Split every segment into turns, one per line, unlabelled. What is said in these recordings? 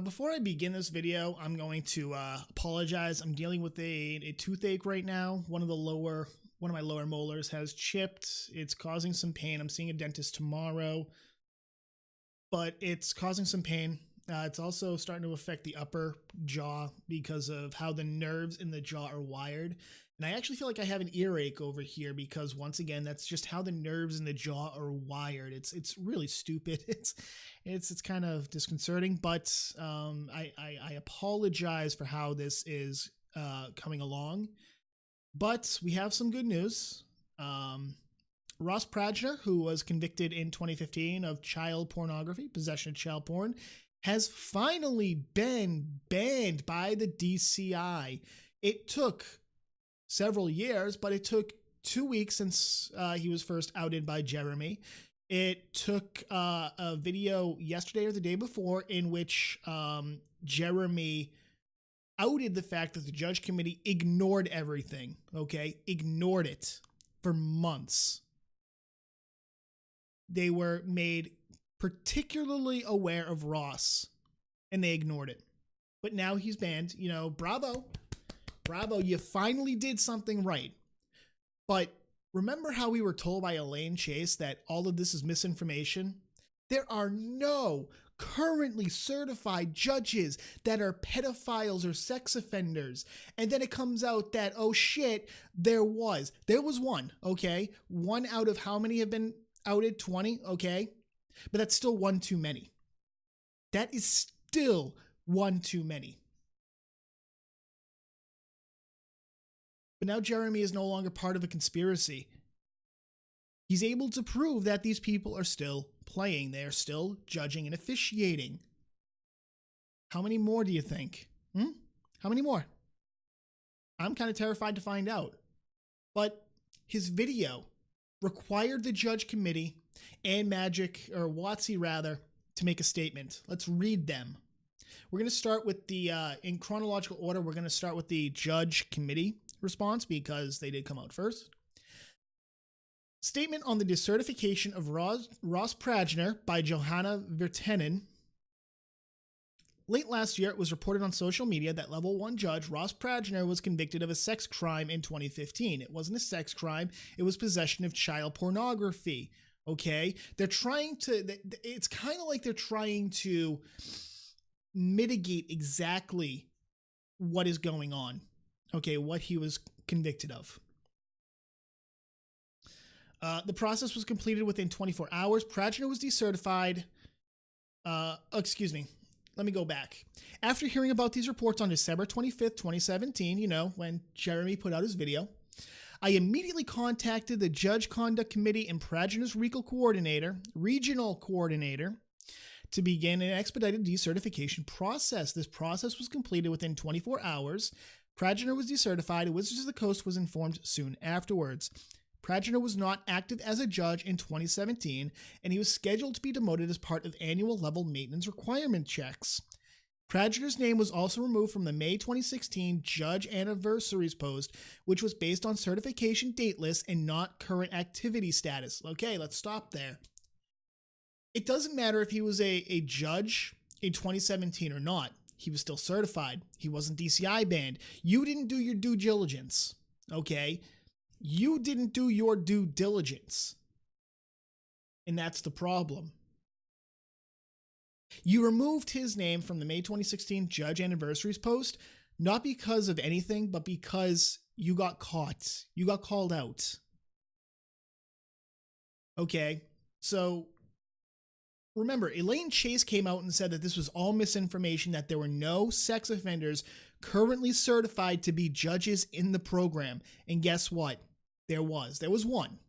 Before I begin this video, I'm going to apologize. I'm dealing with a toothache right now. One of my lower molars has chipped. It's causing some pain. I'm seeing a dentist tomorrow, but it's causing some pain. It's also starting to affect the upper jaw because of how the nerves in the jaw are wired. And I actually feel like I have an earache over here because, once again, that's just how the nerves in the jaw are wired. It's really stupid. It's kind of disconcerting, but I apologize for how this is coming along. But we have some good news. Ross Prajzner, who was convicted in 2015 of child pornography, possession of child porn, has finally been banned by the DCI. It took several years, but it took 2 weeks since he was first outed by Jeremy. It took a video yesterday or the day before in which Jeremy outed the fact that the judge committee ignored everything, okay? Ignored it for months. They were made particularly aware of Ross, and they ignored it. But now he's banned. You know, bravo. Bravo, you finally did something right. But remember how we were told by Elaine Chase that all of this is misinformation? There are no currently certified judges that are pedophiles or sex offenders. And then it comes out that, oh shit, there was one, okay? One out of how many have been outed? 20, okay? But that's still one too many. That is still one too many. But now Jeremy is no longer part of a conspiracy. He's able to prove that these people are still playing. They are still judging and officiating. How many more do you think? How many more? I'm kind of terrified to find out. But his video required the judge committee and WotC rather, to make a statement. Let's read them. We're going to start with in chronological order, we're going to start with the judge committee response because they did come out first. Statement on the decertification of Ross Prajzner by Johanna Virtanen. Late last year, it was reported on social media that level 1 judge Ross Prajzner was convicted of a sex crime in 2015. It wasn't a sex crime. It was possession of child pornography. Okay? They're trying to, it's kind of like they're trying to mitigate exactly what is going on. Okay, what he was convicted of. The process was completed within 24 hours. Prajzner was decertified. Excuse me. Let me go back. After hearing about these reports on December 25th, 2017, you know, when Jeremy put out his video, I immediately contacted the Judge Conduct Committee and Prajzner's regional coordinator, to begin an expedited decertification process. This process was completed within 24 hours. Prajzner was decertified, and Wizards of the Coast was informed soon afterwards. Prajzner was not active as a judge in 2017, and he was scheduled to be demoted as part of annual level maintenance requirement checks. Prajzner's name was also removed from the May 2016 Judge Anniversaries post, which was based on certification date lists and not current activity status. Okay, let's stop there. It doesn't matter if he was a judge in 2017 or not. He was still certified. He wasn't DCI banned. You didn't do your due diligence, okay? You didn't do your due diligence. And that's the problem. You removed his name from the May 2016 Judge Anniversaries post, not because of anything, but because you got caught. You got called out. Okay, so remember, Elaine Chase came out and said that this was all misinformation, that there were no sex offenders currently certified to be judges in the program. And guess what? There was one.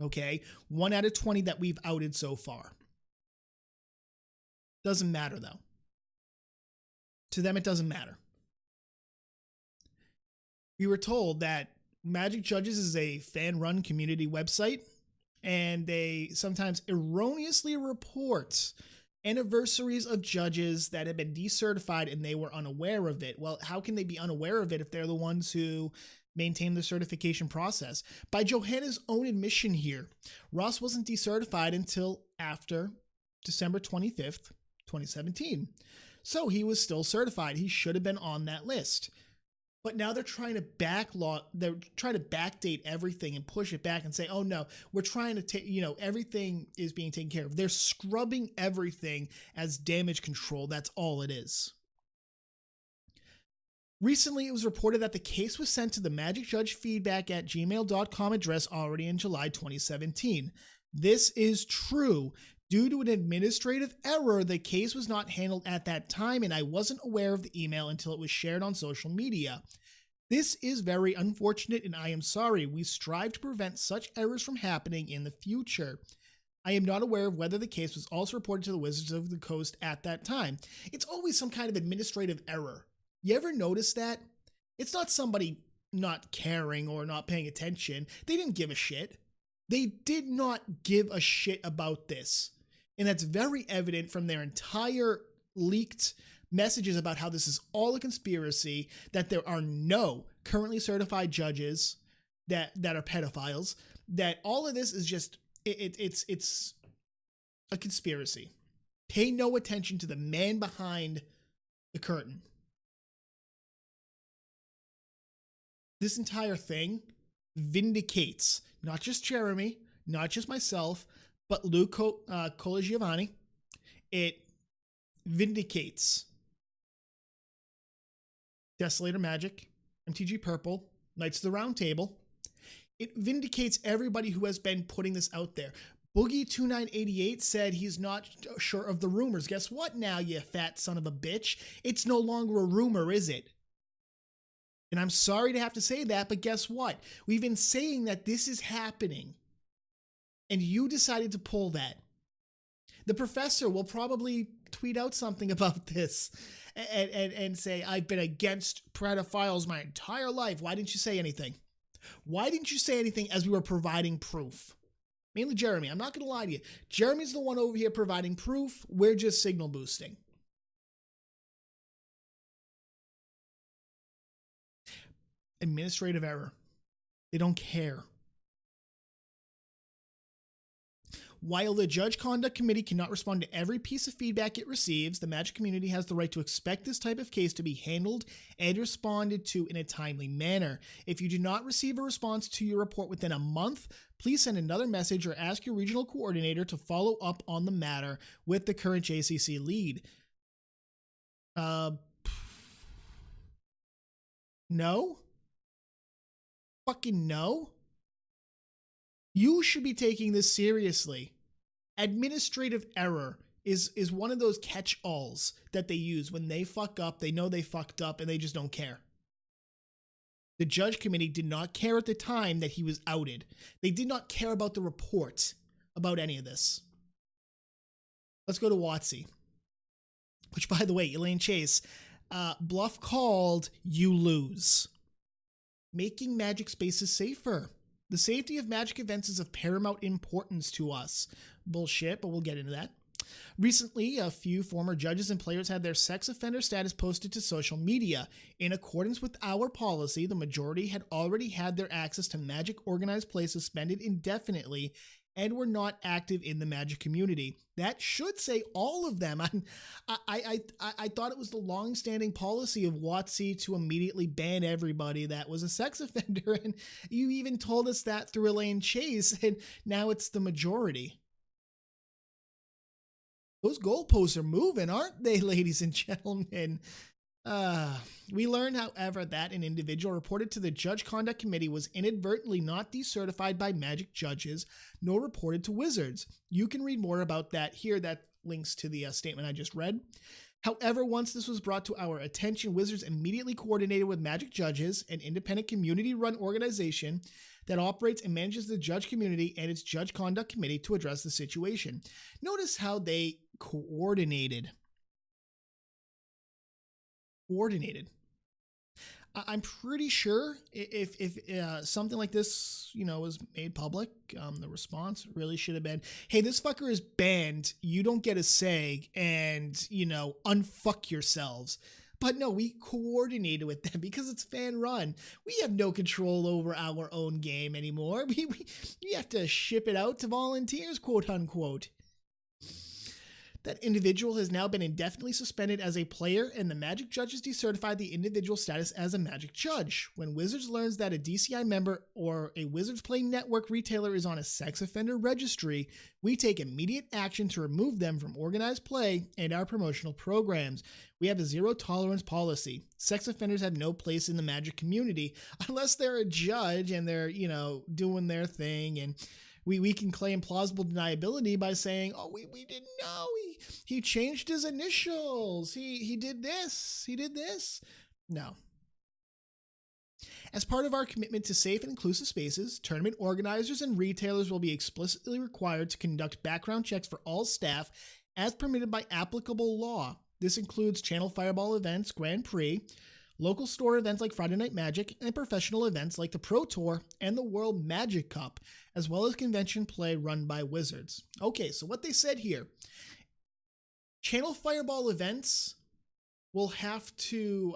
Okay? 1 out of 20 that we've outed so far. Doesn't matter, though. To them, it doesn't matter. We were told that Magic Judges is a fan-run community website, and they sometimes erroneously report anniversaries of judges that have been decertified and they were unaware of it. Well, how can they be unaware of it if they're the ones who maintain the certification process? By Johanna's own admission here, Ross wasn't decertified until after December 25th, 2017. So he was still certified. He should have been on that list. But now they're trying to backdate everything and push it back and say, oh no, we're trying to take, everything is being taken care of. They're scrubbing everything as damage control. That's all it is. Recently, it was reported that the case was sent to the magicjudgefeedback@gmail.com address already in July 2017. This is true. Due to an administrative error, the case was not handled at that time, and I wasn't aware of the email until it was shared on social media. This is very unfortunate, and I am sorry. We strive to prevent such errors from happening in the future. I am not aware of whether the case was also reported to the Wizards of the Coast at that time. It's always some kind of administrative error. You ever notice that? It's not somebody not caring or not paying attention. They didn't give a shit. They did not give a shit about this. And that's very evident from their entire leaked messages about how this is all a conspiracy, that there are no currently certified judges that are pedophiles, that all of this is just, it's a conspiracy. Pay no attention to the man behind the curtain. This entire thing vindicates not just Jeremy, not just myself, but Lou Colagiovanni. It vindicates Desolator Magic, MTG Purple, Knights of the Round Table. It vindicates everybody who has been putting this out there. Boogie2988 said he's not sure of the rumors. Guess what now, you fat son of a bitch? It's no longer a rumor, is it? And I'm sorry to have to say that, but guess what? We've been saying that this is happening, and you decided to pull that. The professor will probably tweet out something about this and say, I've been against pedophiles my entire life. Why didn't you say anything? Why didn't you say anything as we were providing proof? Mainly Jeremy. I'm not going to lie to you. Jeremy's the one over here providing proof. We're just signal boosting. Administrative error. They don't care. While the Judge Conduct Committee cannot respond to every piece of feedback it receives, the Magic community has the right to expect this type of case to be handled and responded to in a timely manner. If you do not receive a response to your report within a month, please send another message or ask your regional coordinator to follow up on the matter with the current JCC lead. No? Fucking no? You should be taking this seriously. Administrative error is one of those catch-alls that they use when they fuck up. They know they fucked up and they just don't care. The judge committee did not care at the time that he was outed. They did not care about the report about any of this. Let's go to WotC, which, by the way, Elaine Chase, bluff called, you lose. Making Magic spaces safer. The safety of Magic events is of paramount importance to us. Bullshit, but we'll get into that. Recently, a few former judges and players had their sex offender status posted to social media. In accordance with our policy, the majority had already had their access to Magic organized play suspended indefinitely and were not active in the Magic community. That should say all of them. I thought it was the long-standing policy of WotC to immediately ban everybody that was a sex offender, and you even told us that through Elaine Chase, and now it's the majority. Those goalposts are moving, aren't they, ladies and gentlemen? We learned, however, that an individual reported to the Judge Conduct Committee was inadvertently not decertified by Magic judges, nor reported to Wizards. You can read more about that here. That links to the statement I just read. However, once this was brought to our attention, Wizards immediately coordinated with Magic Judges, an independent community-run organization that operates and manages the judge community and its Judge Conduct Committee to address the situation. Notice how they coordinated. I'm pretty sure if something like this, was made public, the response really should have been, hey, this fucker is banned. You don't get a say and, unfuck yourselves. But no, we coordinated with them because it's fan run. We have no control over our own game anymore. We have to ship it out to volunteers, quote unquote. That individual has now been indefinitely suspended as a player, and the Magic judges decertified the individual status as a Magic judge. When Wizards learns that a DCI member or a Wizards Play Network retailer is on a sex offender registry, we take immediate action to remove them from organized play and our promotional programs. We have a zero tolerance policy. Sex offenders have no place in the Magic community unless they're a judge and they're, doing their thing. And we can claim plausible deniability by saying, oh, we didn't know. He changed his initials. He did this. He did this. No. As part of our commitment to safe and inclusive spaces, tournament organizers and retailers will be explicitly required to conduct background checks for all staff as permitted by applicable law. This includes Channel Fireball events, Grand Prix, local store events like Friday Night Magic, and professional events like the Pro Tour and the World Magic Cup, as well as convention play run by Wizards. Okay, so what they said here, Channel Fireball events will have to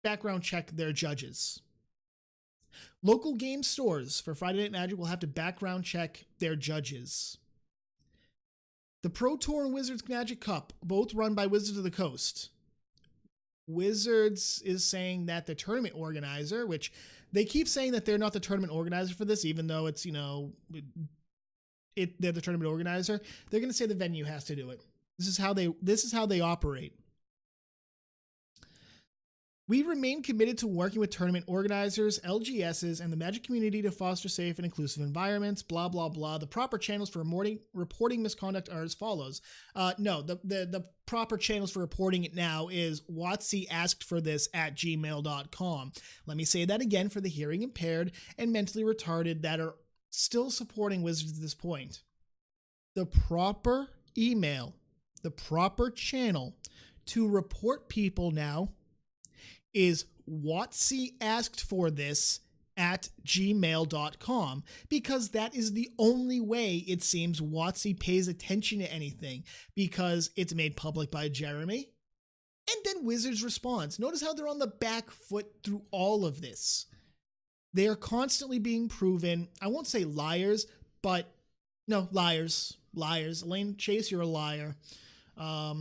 background check their judges. Local game stores for Friday Night Magic will have to background check their judges. The Pro Tour and Wizards Magic Cup, both run by Wizards of the Coast. Wizards is saying that the tournament organizer, which they keep saying that they're not the tournament organizer for this, even though it's, they're the tournament organizer. They're going to say the venue has to do it. This is how they operate. We remain committed to working with tournament organizers, LGSs, and the Magic community to foster safe and inclusive environments, blah, blah, blah. The proper channels for reporting misconduct are as follows. No, the proper channels for reporting it now is WotC asked for this at gmail.com. Let me say that again for the hearing impaired and mentally retarded that are still supporting Wizards at this point. The proper email, the proper channel to report people now is WotC asked for this at gmail.com, because that is the only way it seems WotC pays attention to anything, because it's made public by Jeremy. And then Wizards Response. Notice how they're on the back foot through all of this. They are constantly being proven, I won't say liars, but no, liars. Elaine Chase, you're a liar. But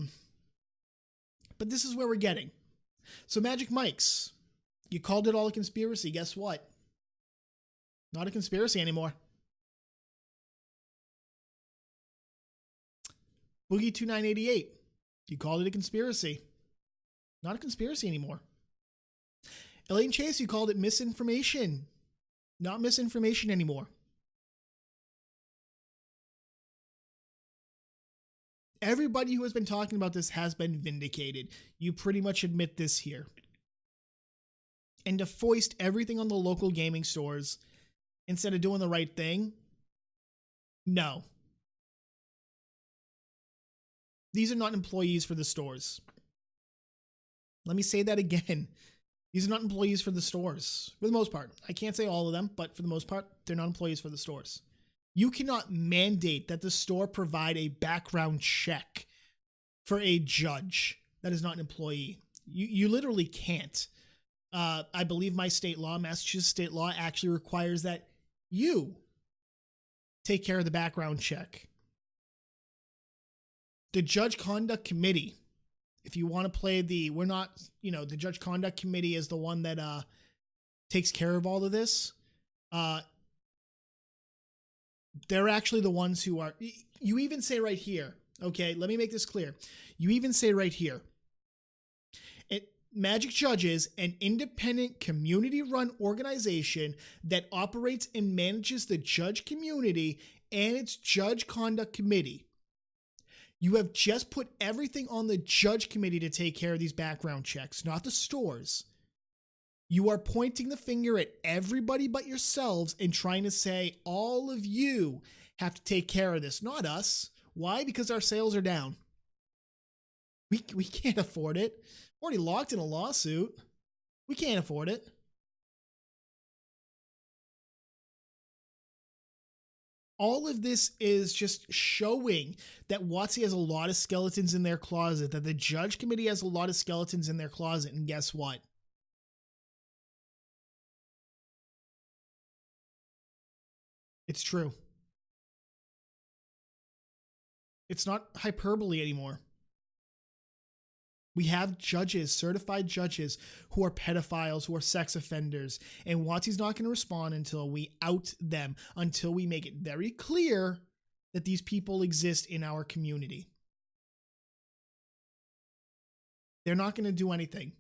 this is where we're getting. So Magic Mike's, you called it all a conspiracy. Guess what? Not a conspiracy anymore. Boogie 2988, you called it a conspiracy. Not a conspiracy anymore. Elaine Chase, you called it misinformation. Not misinformation anymore. Everybody who has been talking about this has been vindicated. You pretty much admit this here. And to foist everything on the local gaming stores instead of doing the right thing? No. These are not employees for the stores. Let me say that again. These are not employees for the stores, for the most part. I can't say all of them, but for the most part, they're not employees for the stores. You cannot mandate that the store provide a background check for a judge that is not an employee. You literally can't. I believe my state law, Massachusetts state law, actually requires that you take care of the background check. The Judge Conduct Committee, if you want to play the Judge Conduct Committee is the one that takes care of all of this. They're actually the ones who are, you even say right here, okay, let me make this clear. You even say right here, Magic Judges, an independent community-run organization that operates and manages the judge community and its Judge Conduct Committee. You have just put everything on the judge committee to take care of these background checks, not the stores. You are pointing the finger at everybody but yourselves and trying to say all of you have to take care of this, not us. Why? Because our sales are down. We can't afford it. We're already locked in a lawsuit. We can't afford it. All of this is just showing that WotC has a lot of skeletons in their closet, that the judge committee has a lot of skeletons in their closet, and guess what? It's true. It's not hyperbole anymore. We have judges, certified judges, who are pedophiles, who are sex offenders, and WotC's not going to respond until we out them, until we make it very clear that these people exist in our community. They're not going to do anything.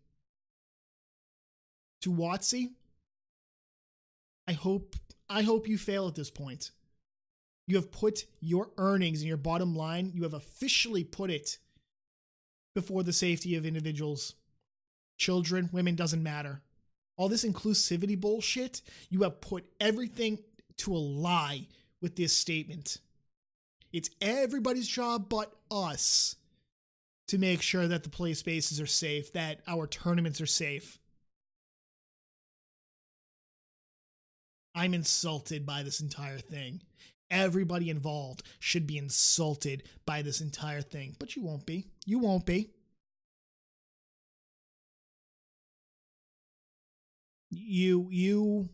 To WotC, I hope you fail at this point. You have put your earnings and your bottom line, you have officially put it before the safety of individuals. Children, women, doesn't matter. All this inclusivity bullshit, you have put everything to a lie with this statement. It's everybody's job but us to make sure that the play spaces are safe, that our tournaments are safe. I'm insulted by this entire thing. Everybody involved should be insulted by this entire thing, but you won't be. You won't be. You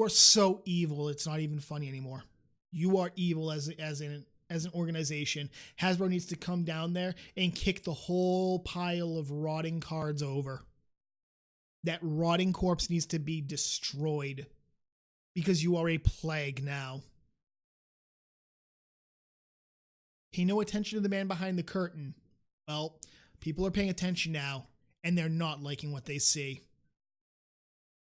are so evil. It's not even funny anymore. You are evil as an organization. Hasbro needs to come down there and kick the whole pile of rotting cards over. That rotting corpse needs to be destroyed because you are a plague now. Pay no attention to the man behind the curtain. Well, people are paying attention now, and they're not liking what they see.